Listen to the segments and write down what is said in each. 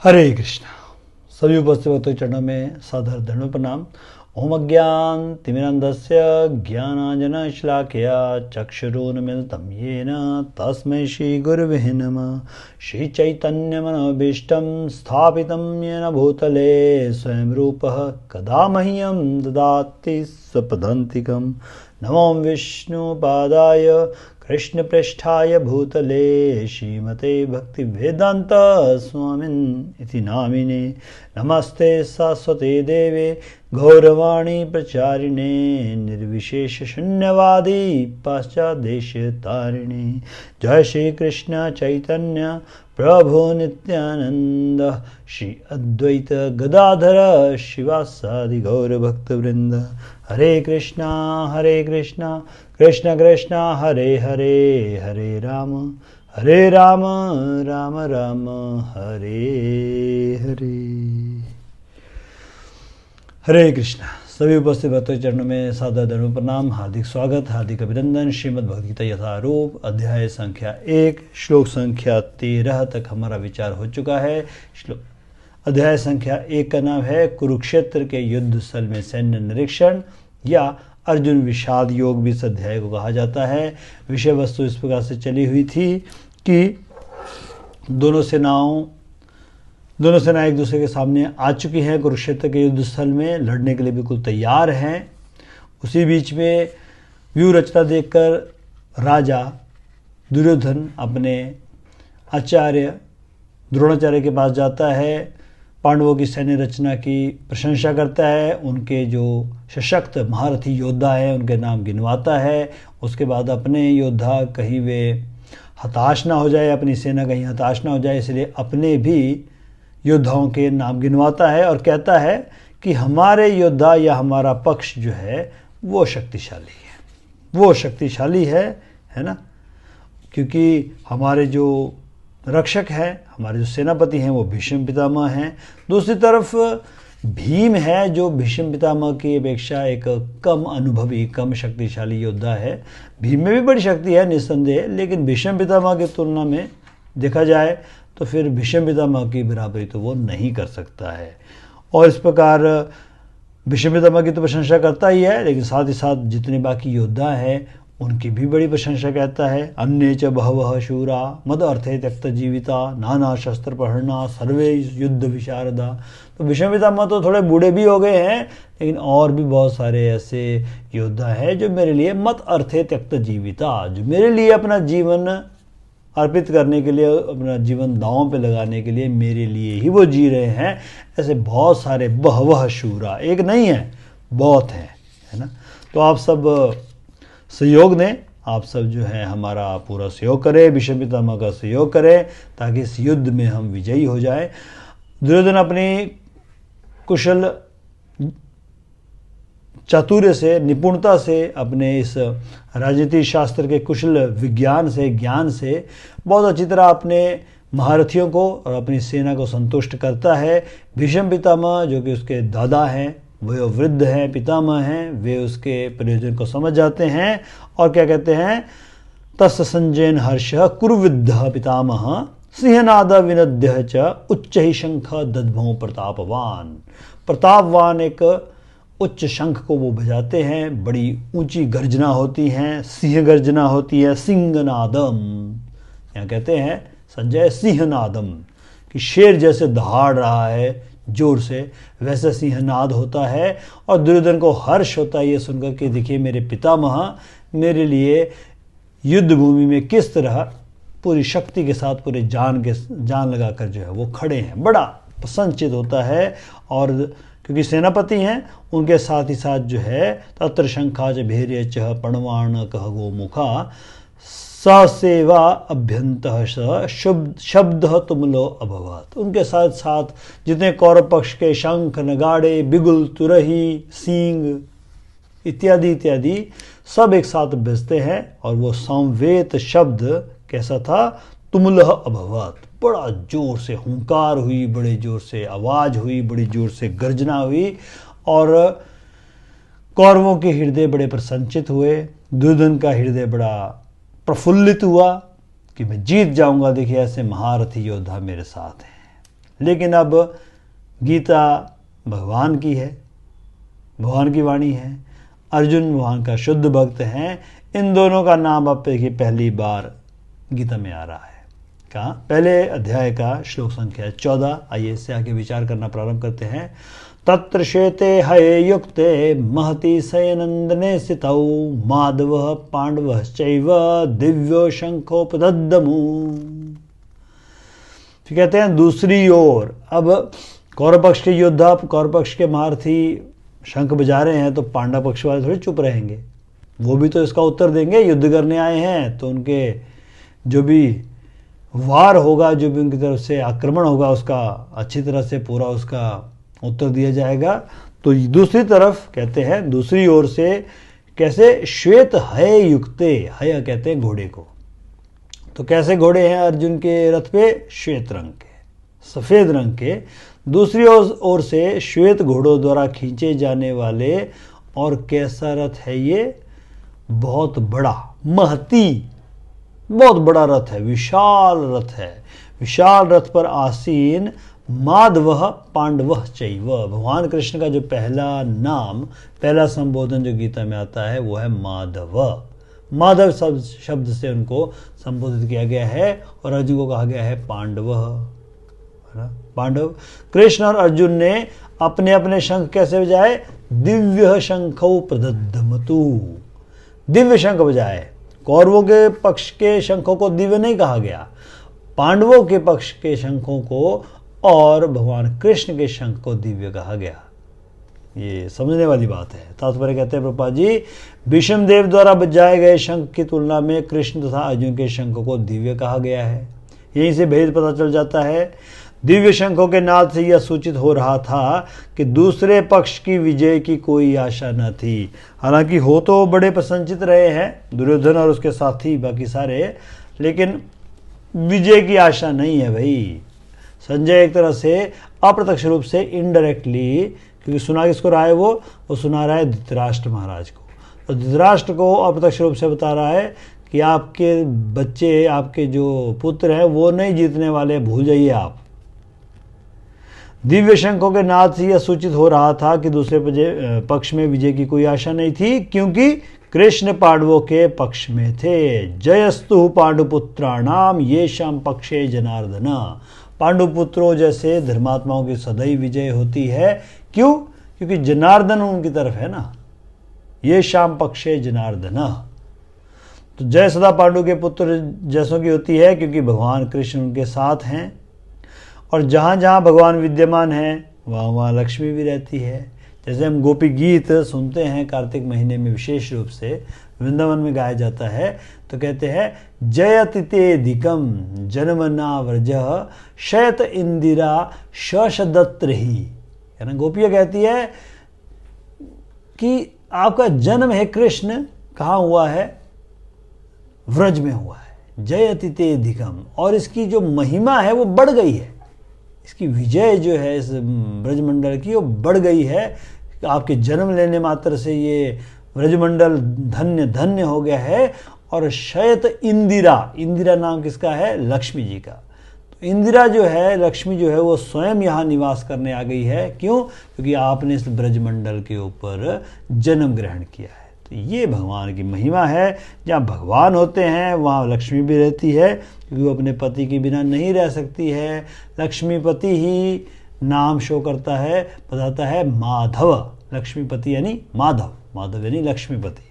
हरे कृष्णा। सभी उपस्थित भक्तों के चरणों में सादर दंड प्रणाम। ओम अज्ञान तिमिरंधस्य ज्ञानांजनशलाकया चक्षुरुन्मिलितं येन तस्मै श्री गुरुवे नमः। श्री चैतन्य मनोभीष्टं स्थापितं येन भूतले स्वयं रूपः कदा मह्यं ददाति स्वपदान्तिकं। नमो विष्णुपादाय कृष्णप्रेष्ठाय भूतले श्रीमते भक्तिवेदांत स्वामिन् इति नामिने। नमस्ते सरस्वते देवे गौरवाणी प्रचारिणे निर्विशेष शून्यवादी पाश्चादेशतारिणे। जय श्री कृष्ण चैतन्य प्रभु नित्यानंद श्री अद्वैत गदाधर शिवासादि गौर भक्तवृंद। हरे कृष्णा कृष्ण कृष्ण हरे हरे, हरे राम राम राम हरे हरे। हरे कृष्णा। सभी उपस्थित भक्तों के चरणों में सादर दंड प्रणाम, हार्दिक स्वागत, हार्दिक अभिनंदन। श्रीमद् भगवद गीता यथारूप अध्याय संख्या 1 श्लोक संख्या 13 तक हमारा विचार हो चुका है। अध्याय संख्या 1 का नाम है कुरुक्षेत्र के युद्ध स्थल में सैन्य निरीक्षण या अर्जुन विषाद योग भी इस अध्याय को कहा जाता है। विषय वस्तु इस प्रकार से चली हुई थी कि दोनों सेनाएं एक दूसरे के सामने आ चुकी हैं, कुरुक्षेत्र के युद्ध स्थल में लड़ने के लिए बिल्कुल तैयार हैं। उसी बीच में व्यूह रचना देखकर राजा दुर्योधन अपने आचार्य द्रोणाचार्य के पास जाता है, पांडवों की सैन्य रचना की प्रशंसा करता है, उनके जो सशक्त महारथी योद्धा हैं उनके नाम गिनवाता है। उसके बाद अपने योद्धा कहीं वे हताश ना हो जाए, अपनी सेना कहीं हताश ना हो जाए, इसलिए अपने भी योद्धाओं के नाम गिनवाता है और कहता है कि हमारे योद्धा या हमारा पक्ष जो है वो शक्तिशाली है ना, क्योंकि हमारे जो रक्षक है, हमारे जो सेनापति हैं वो भीष्म पितामह हैं। दूसरी तरफ भीम है जो भीष्म पितामह की अपेक्षा एक कम अनुभवी, कम शक्तिशाली योद्धा है। भीम में भी बड़ी शक्ति है निस्संदेह, लेकिन भीष्म पितामह की तुलना में देखा जाए तो फिर भीष्म पितामह की बराबरी तो वो नहीं कर सकता है। और इस प्रकार भीष्म पितामह की तो प्रशंसा करता ही है, लेकिन साथ ही साथ जितने बाकी योद्धा हैं उनकी भी बड़ी प्रशंसा कहता है। अन्ये च बहवः शूरा मद अर्थे त्यक्त जीविता नाना शस्त्र प्रहरणा सर्वे युद्ध विशारदा। तो भीष्म पितामह तो थोड़े बूढ़े भी हो गए हैं, लेकिन और भी बहुत सारे ऐसे योद्धा हैं जो मेरे लिए मत अर्थे त्यक्त जीविता, जो मेरे लिए अपना जीवन अर्पित करने के लिए, अपना जीवन दांव पे लगाने के लिए मेरे लिए ही वो जी रहे हैं। ऐसे बहुत सारे बहवः शूरा, एक नहीं है, बहुत है ना। तो आप सब सहयोग दें, आप सब जो है हमारा पूरा सहयोग करें, भीष्म पितामह का सहयोग करें ताकि इस युद्ध में हम विजयी हो जाए। दुर्योधन अपनी कुशल चातुर्य से, निपुणता से, अपने इस राजनीति शास्त्र के कुशल विज्ञान से, ज्ञान से बहुत अच्छी तरह अपने महारथियों को और अपनी सेना को संतुष्ट करता है। भीष्म पितामह जो कि उसके दादा हैं, वे वृद्ध हैं, पितामह हैं, वे उसके प्रयोजन को समझ जाते हैं और क्या कहते हैं, तस् संजयन हर्ष कुरुविद्ध पितामह सिंहनाद विनद्य च उच्च ही शंख दद्भौ प्रतापवान एक उच्च शंख को वो बजाते हैं, बड़ी ऊंची गर्जना होती हैं, सिंह गर्जना होती है, सिंहनादम। यहाँ कहते हैं संजय सिंहनादम कि शेर जैसे दहाड़ रहा है जोर से, वैसे सिंहनाद होता है। और दुर्योधन को हर्ष होता है ये सुनकर कि देखिए मेरे पितामह मेरे लिए युद्ध भूमि में किस तरह पूरी शक्ति के साथ, पूरे जान लगाकर जो है वो खड़े हैं। बड़ा प्रसन्नचित होता है और क्योंकि सेनापति हैं उनके साथ ही साथ जो है तत्र शंखाच भैर्य च पणवाण कह गोमुखा सेवा अभ्यंत शब्द तुमलो अभवत। उनके साथ साथ जितने कौरव पक्ष के शंख, नगाड़े, बिगुल, तुरही, सींग इत्यादि इत्यादि सब एक साथ बजते हैं और वो संवेत शब्द कैसा था, तुमलह अभवत, बड़ा जोर से हुंकार हुई, बड़े जोर से आवाज हुई, बड़ी जोर से गर्जना हुई और कौरवों के हृदय बड़े प्रसन्नचित हुए। दुर्योधन का हृदय बड़ा प्रफुल्लित हुआ कि मैं जीत जाऊंगा, देखिए ऐसे महारथी योद्धा मेरे साथ हैं। लेकिन अब गीता भगवान की है, भगवान की वाणी है, अर्जुन भगवान का शुद्ध भक्त है। इन दोनों का नाम अब देखिए पहली बार गीता में आ रहा है। कहाँ? पहले अध्याय का श्लोक संख्या 14। आइए इससे आगे विचार करना प्रारंभ करते हैं। तत्र श्वेते हये युक्ते महति शयनंदने स्थितौ माधवः पांडवश्चैव दिव्यो शंखोपदद्दमु। फिर कहते हैं दूसरी ओर, अब कौरव पक्ष के योद्धा, कौरव पक्ष के महारथी शंख बजा रहे हैं तो पांडव पक्ष वाले थोड़ी चुप रहेंगे, वो भी तो इसका उत्तर देंगे। युद्ध करने आए हैं तो उनके जो भी वार होगा, जो भी उनकी तरफ से आक्रमण होगा, उसका अच्छी तरह से पूरा उसका उत्तर दिया जाएगा। तो दूसरी तरफ कहते हैं, दूसरी ओर से कैसे? श्वेत हय युक्ते, हय कहते हैं घोड़े को। तो कैसे घोड़े हैं अर्जुन के रथ पे? श्वेत रंग के, सफेद रंग के। दूसरी ओर से श्वेत घोड़ों द्वारा खींचे जाने वाले, और कैसा रथ है ये? बहुत बड़ा, महती, बहुत बड़ा रथ है, विशाल रथ है। विशाल रथ पर आसीन माधवः पांडवः चैव, भगवान कृष्ण का जो पहला नाम, पहला संबोधन जो गीता में आता है वो है माधव। माधव शब्द से उनको संबोधित किया गया है, और अर्जुन को कहा गया है पांडव, है ना? पांडव। कृष्ण और अर्जुन ने अपने अपने शंख कैसे बजाए? दिव्य शंखौ प्रदद्दमतु, दिव्य शंख बजाए। कौरवों के पक्ष के शंखों को दिव्य नहीं कहा गया, पांडवों के पक्ष के शंखों को और भगवान कृष्ण के शंख को दिव्य कहा गया। ये समझने वाली बात है। तात्पर्य कहते हैं प्रभुपाद जी, भीष्म देव द्वारा बजाए गए शंख की तुलना में कृष्ण तथा अर्जुन के शंख को दिव्य कहा गया है। यहीं से भेद पता चल जाता है। दिव्य शंखों के नाद से यह सूचित हो रहा था कि दूसरे पक्ष की विजय की कोई आशा न थी। हालांकि हो तो बड़े प्रसन्नचित रहे हैं दुर्योधन और उसके साथी बाकी सारे, लेकिन विजय की आशा नहीं है भाई। संजय एक तरह से अप्रत्यक्ष रूप से, इनडायरेक्टली, क्योंकि सुना किसको रहा है वो सुना रहा है धृतराष्ट्र महाराज को। तो धृतराष्ट्र को अप्रत्यक्ष रूप से बता रहा है कि आपके बच्चे, आपके जो पुत्र हैं वो नहीं जीतने वाले, भूल जाइए आप। दिव्य शंखों के नाद से यह सूचित हो रहा था कि दूसरे पक्ष में विजय की कोई आशा नहीं थी, क्योंकि कृष्ण पांडवों के पक्ष में थे। जयस्तु पांडुपुत्राणाम येषां पक्षे जनार्दन, पांडुपुत्रों जैसे धर्मात्माओं की सदैव विजय होती है। क्यों? क्योंकि जनार्दन उनकी तरफ है ना, येषां पक्षे जनार्दन। तो जय सदा पांडु के पुत्र जैसों की होती है, क्योंकि भगवान कृष्ण उनके साथ हैं, और जहाँ जहाँ भगवान विद्यमान है वहाँ वहाँ लक्ष्मी भी रहती है। जैसे हम गोपी गीत सुनते हैं कार्तिक महीने में, विशेष रूप से वृंदावन में गाया जाता है, तो कहते हैं जयति ते धिकम जन्मना व्रजः शयत इंदिरा शशदत्रहि, है ना। गोपियाँ कहती है कि आपका जन्म है कृष्ण, कहाँ हुआ है? व्रज में हुआ है। जयति ते धिकम, और इसकी जो महिमा है वो बढ़ गई है, इसकी विजय जो है इस ब्रजमंडल की वो बढ़ गई है। आपके जन्म लेने मात्र से ये ब्रजमंडल धन्य धन्य हो गया है। और शयत इंदिरा, इंदिरा नाम किसका है? लक्ष्मी जी का। तो इंदिरा जो है, लक्ष्मी जो है, वो स्वयं यहाँ निवास करने आ गई है। क्यों? क्योंकि आपने इस ब्रजमंडल के ऊपर जन्म ग्रहण किया है। तो ये भगवान की महिमा है। जहाँ भगवान होते हैं वहाँ लक्ष्मी भी रहती है, क्योंकि वो अपने पति के बिना नहीं रह सकती है। लक्ष्मीपति ही नाम शो करता है, बताता है माधव। लक्ष्मीपति यानी माधव, माधव यानी लक्ष्मीपति।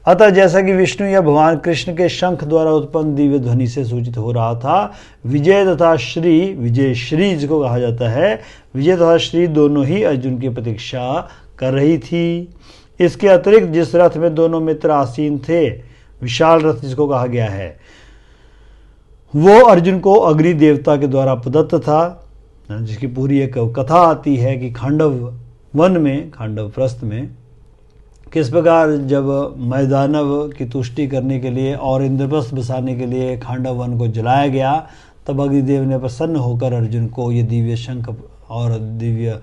अतः जैसा कि विष्णु या भगवान कृष्ण के शंख द्वारा उत्पन्न दिव्य ध्वनि से सूचित हो रहा था, विजय तथा श्री, विजय श्री जिसको कहा जाता है, विजय तथा श्री दोनों ही अर्जुन की प्रतीक्षा कर रही थी। इसके अतिरिक्त जिस रथ में दोनों मित्र आसीन थे, विशाल रथ जिसको कहा गया है, वो अर्जुन को अग्नि देवता के द्वारा प्रदत्त था, जिसकी पूरी एक कथा आती है कि खांडव वन में, खांडव प्रस्थ में, किस प्रकार जब मैदानव की तुष्टि करने के लिए और इंद्रप्रस्थ बसाने के लिए खांडव वन को जलाया गया, तब अग्निदेव ने प्रसन्न होकर अर्जुन को ये दिव्य शंख और दिव्य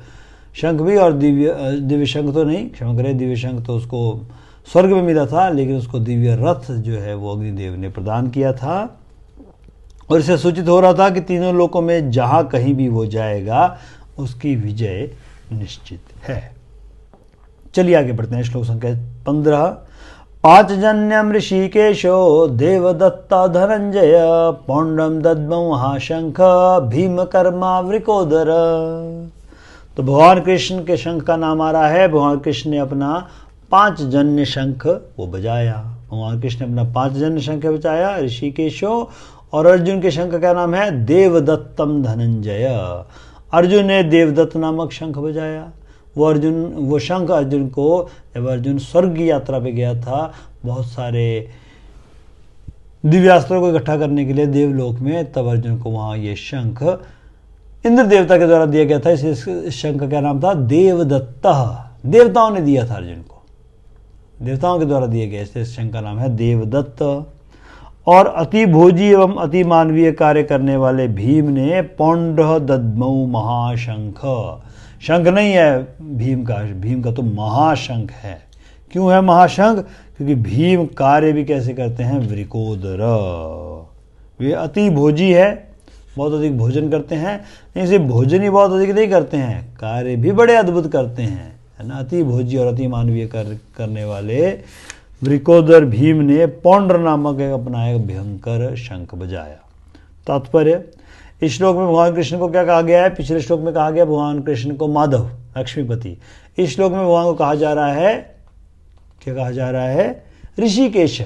शंख भी, और दिव्य शंख तो नहीं, क्षमा करें, दिव्य शंख तो उसको स्वर्ग में मिला था, लेकिन उसको दिव्य रथ जो है वो अग्निदेव ने प्रदान किया था। और इसे सूचित हो रहा था कि तीनों लोकों में जहां कहीं भी वो जाएगा उसकी विजय निश्चित है। चलिए आगे बढ़ते हैं। श्लोक संख्या 15। पांचजन्यम ऋषिकेशो देवदत्ता धनंजय पौंडम दद्मौ महाशंख भीम कर्मा वृकोदर। तो भगवान कृष्ण के शंख का नाम आ रहा है। भगवान कृष्ण ने अपना पांचजन्य शंख वो बजाया। भगवान कृष्ण ने अपना पांचजन्य शंख बजाया ऋषिकेशो। और अर्जुन के शंख का नाम है देवदत्तम धनंजय। अर्जुन ने देवदत्त नामक शंख बजाया। वो शंख अर्जुन को, जब अर्जुन स्वर्ग की यात्रा पे गया था, बहुत सारे दिव्यास्त्रों को इकट्ठा करने के लिए देवलोक में, तब अर्जुन को वहाँ ये शंख इंद्र देवता के द्वारा दिया गया था। इस शंख का नाम था देवदत्त। देवताओं ने दिया था अर्जुन को, देवताओं के द्वारा दिया गया, इसलिए इस शंख का नाम है देवदत्त। और अति भोजी एवं अति मानवीय कार्य करने वाले भीम ने पौंड दद्मौ महाशंख। शंख नहीं है भीम का तो महाशंख है। क्यों है महाशंख? क्योंकि भीम कार्य भी कैसे करते हैं? वृकोदर। वे अति भोजी है, बहुत अधिक भोजन करते हैं। नहीं, सिर्फ भोजन ही बहुत अधिक नहीं करते हैं, कार्य भी बड़े अद्भुत करते हैं, है ना। अति भोजी और अति मानवीय कार्य करने वाले वृकोदर भीम ने पौंड्र नामक एक अपना एक भयंकर शंख बजाया। तात्पर्य, इस श्लोक में भगवान कृष्ण को क्या कहा गया है? पिछले श्लोक में कहा गया भगवान कृष्ण को माधव, लक्ष्मीपति। इस श्लोक में भगवान को कहा जा रहा है, क्या कहा जा रहा है? ऋषिकेश।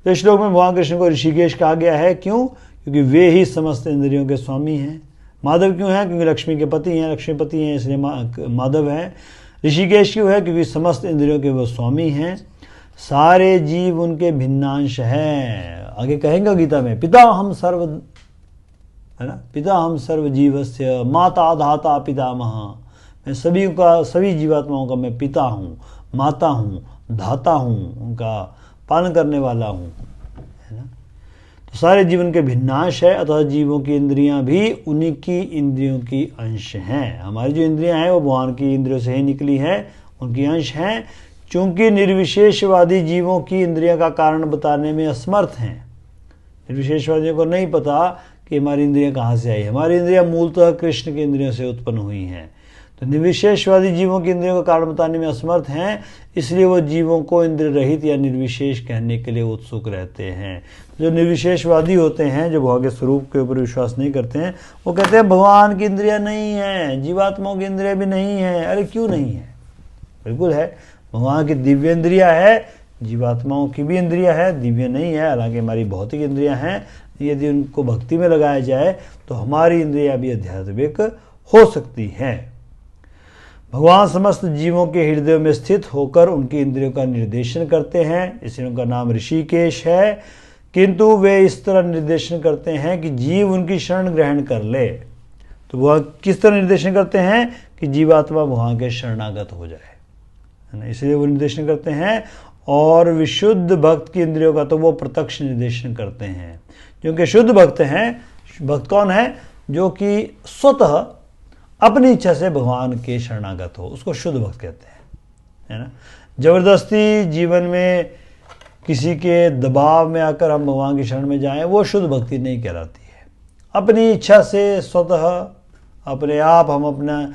तो इस श्लोक में भगवान कृष्ण को ऋषिकेश कहा गया है। क्यों? क्योंकि वे ही समस्त इंद्रियों के स्वामी हैं। माधव क्यों है? क्योंकि लक्ष्मी के पति हैं, लक्ष्मीपति हैं, इसलिए माधव है। ऋषिकेश क्यों है? क्योंकि समस्त इंद्रियों के वो स्वामी हैं। सारे जीव उनके भिन्नांश हैं। आगे कहेंगे गीता में, पिता हम सर्व, है ना, पिता हम सर्व जीवस्य माता धाता पितामह। मैं सभी जीवात्माओं का मैं पिता हूँ, माता हूँ, धाता हूँ, उनका पालन करने वाला हूँ, है ना। तो सारे जीवन के भिन्नांश है, अतः जीवों की इंद्रियां भी उन्हीं की इंद्रियों की अंश हैं। हमारी जो इंद्रियां हैं वो भगवान की इंद्रियों से ही निकली है, उनकी अंश हैं। चूंकि निर्विशेषवादी जीवों की इंद्रियों का कारण बताने में असमर्थ हैं। निर्विशेषवादियों को नहीं पता कि हमारी इंद्रियां कहाँ से आई। हमारी इंद्रियां मूलतः कृष्ण की इंद्रियों से उत्पन्न हुई हैं। तो निर्विशेषवादी जीवों की इंद्रियों का कारण बताने में असमर्थ हैं, इसलिए वो जीवों को इंद्रिय रहित या निर्विशेष कहने के लिए उत्सुक रहते हैं। जो निर्विशेषवादी होते हैं, जो भगवान के स्वरूप के ऊपर विश्वास नहीं करते हैं, वो कहते हैं भगवान की इंद्रियां नहीं हैं, जीवात्माओं की इंद्रियां भी नहीं हैं। अरे क्यों नहीं है? बिल्कुल है, भगवान की दिव्य इंद्रियां है, जीवात्माओं की भी इंद्रियां है, दिव्य नहीं है। हालांकि हमारी भौतिक इंद्रियां हैं, यदि उनको भक्ति में लगाया जाए तो हमारी इंद्रियां भी आध्यात्मिक हो सकती हैं। भगवान समस्त जीवों के हृदय में स्थित होकर उनकी इंद्रियों का निर्देशन करते हैं, इसलिए उनका नाम ऋषिकेश है। किंतु वे इस तरह निर्देशन करते हैं कि जीव उनकी शरण ग्रहण कर ले। तो वह किस तरह निर्देशन करते हैं? कि जीवात्मा भगवान के शरणागत हो जाए, है ना, इसलिए वो निर्देशन करते हैं। और विशुद्ध भक्त की इंद्रियों का तो वो प्रत्यक्ष निर्देशन करते हैं। क्योंकि शुद्ध भक्त हैं, भक्त कौन है? जो कि स्वतः अपनी इच्छा से भगवान के शरणागत हो, उसको शुद्ध भक्त कहते हैं, है ना। जबरदस्ती जीवन में किसी के दबाव में आकर हम भगवान की शरण में जाएं, वो शुद्ध भक्ति नहीं कहलाती है। अपनी इच्छा से स्वतः अपने आप हम अपना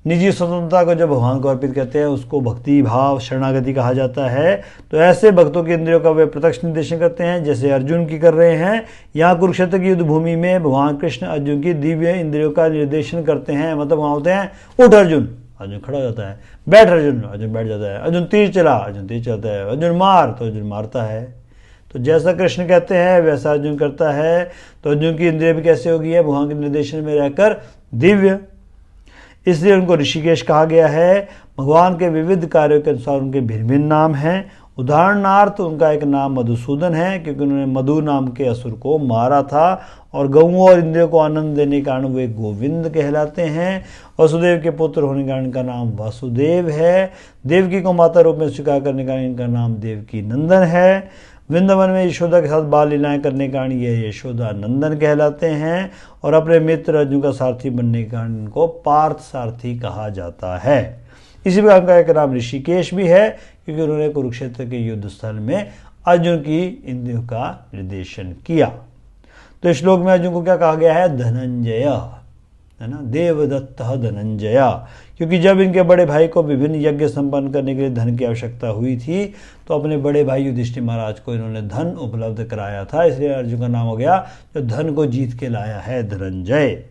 निजी स्वतंत्रता को जब भगवान को अर्पित करते हैं, उसको भक्ति भाव शरणागति कहा जाता है। तो ऐसे भक्तों की इंद्रियों का वे प्रत्यक्ष निर्देशन करते हैं, जैसे अर्जुन की कर रहे हैं। यहाँ कुरुक्षेत्र की युद्ध भूमि में भगवान कृष्ण अर्जुन की दिव्य इंद्रियों का निर्देशन करते हैं। मतलब वहाँ होते हैं, उठ अर्जुन, अर्जुन खड़ा हो जाता है, बैठ अर्जुन, अर्जुन बैठ जाता है, अर्जुन तीर चला, अर्जुन तीर चलता है, अर्जुन मार, तो अर्जुन मारता है। तो जैसा कृष्ण कहते हैं वैसा अर्जुन करता है। तो अर्जुन की इंद्रिय भी कैसे होगी है? भगवान के निर्देशन में रहकर दिव्य। इसलिए उनको ऋषिकेश कहा गया है। भगवान के विविध कार्यों के अनुसार उनके भिन्न भिन्न नाम हैं। उदाहरणार्थ उनका एक नाम मधुसूदन है, क्योंकि उन्होंने मधु नाम के असुर को मारा था। और गौओं और इंद्रियों को आनंद देने के कारण वे गोविंद कहलाते हैं। वसुदेव के पुत्र होने के कारण इनका नाम वासुदेव है। देवकी को माता रूप में स्वीकार करने के कारण इनका नाम देवकी नंदन है। वृंदावन में यशोदा के साथ बाल लीलाएं करने के कारण ये यशोदा नंदन कहलाते हैं। और अपने मित्र अर्जुन का सारथी बनने के कारण इनको पार्थ सारथी कहा जाता है। इसी प्रकार का एक नाम ऋषिकेश भी है, क्योंकि उन्होंने कुरुक्षेत्र के युद्ध स्थल में अर्जुन की इंद्रियों का निर्देशन किया। तो इस श्लोक में अर्जुन को क्या कहा गया है? धनंजय, है ना, देवदत्त धनंजय। क्योंकि जब इनके बड़े भाई को विभिन्न यज्ञ संपन्न करने के लिए धन की आवश्यकता हुई थी तो अपने बड़े भाई युधिष्ठिर महाराज को इन्होंने धन उपलब्ध कराया था, इसलिए अर्जुन का नाम हो गया जो धन को जीत के लाया है, धनंजय।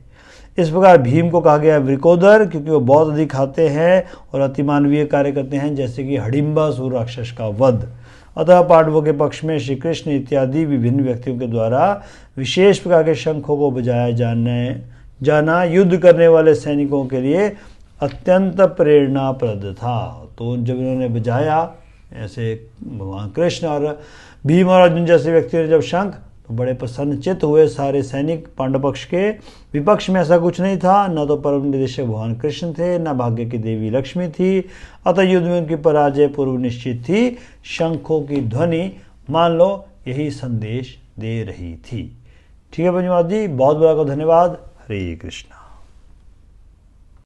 इस प्रकार भीम को कहा गया वृकोदर, क्योंकि वो बहुत अधिक खाते हैं और अतिमानवीय कार्य करते हैं, जैसे कि हडिम्बासुर राक्षस का वध। अतः पांडवों के पक्ष में श्री कृष्ण इत्यादि विभिन्न व्यक्तियों के द्वारा विशेष प्रकार के शंखों को बजाया जाना युद्ध करने वाले सैनिकों के लिए अत्यंत प्रेरणाप्रद था। तो जब इन्होंने बजाया, ऐसे भगवान कृष्ण और भीम और अर्जुन जैसे व्यक्तियों ने जब शंख, तो बड़े प्रसन्नचित्त हुए सारे सैनिक पांडव पक्ष के। विपक्ष में ऐसा कुछ नहीं था, न तो परम निदेशक भगवान कृष्ण थे, न भाग्य की देवी लक्ष्मी थी, अतः युद्ध में उनकी पराजय पूर्व निश्चित थी। शंखों की ध्वनि मान लो यही संदेश दे रही थी। ठीक है पंजवाद जी, बहुत बहुत धन्यवाद। हरे कृष्णा।